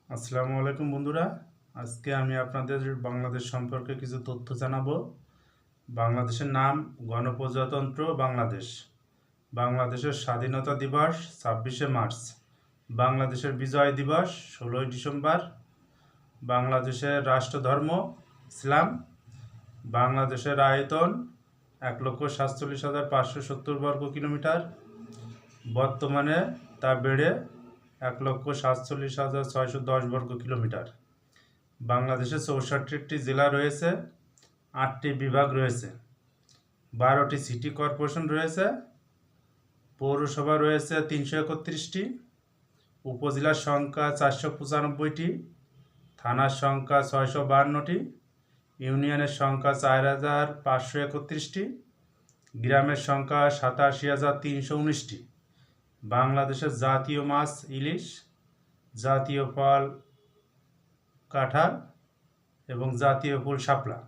আসসালামু আলাইকুম বন্ধুরা। আজকে আমি আপনাদের বাংলাদেশ সম্পর্কে কিছু তথ্য জানাবো। বাংলাদেশের নাম গণপ্রজাতন্ত্র বাংলাদেশ। বাংলাদেশের স্বাধীনতা দিবস 26শে মার্চ। বাংলাদেশের বিজয় দিবস 16ই ডিসেম্বর। বাংলাদেশের রাষ্ট্রধর্ম ইসলাম। বাংলাদেশের আয়তন 1,47,570 বর্গ কিলোমিটার। বর্তমানে তা বেড়ে 1,47,610 বর্গ কিলোমিটার। বাংলাদেশে 64টি জেলা রয়েছে, 8টি বিভাগ রয়েছে, 12টি সিটি কর্পোরেশন রয়েছে, পৌরসভা রয়েছে 331টি, উপজেলার সংখ্যা 495টি, থানার সংখ্যা 652টি, ইউনিয়নের সংখ্যা 4,531টি, গ্রামের সংখ্যা 87,319টি। বাংলাদেশের জাতীয় মাছ ইলিশ, জাতীয় ফল কাঁঠাল এবং জাতীয় ফুল শাপলা।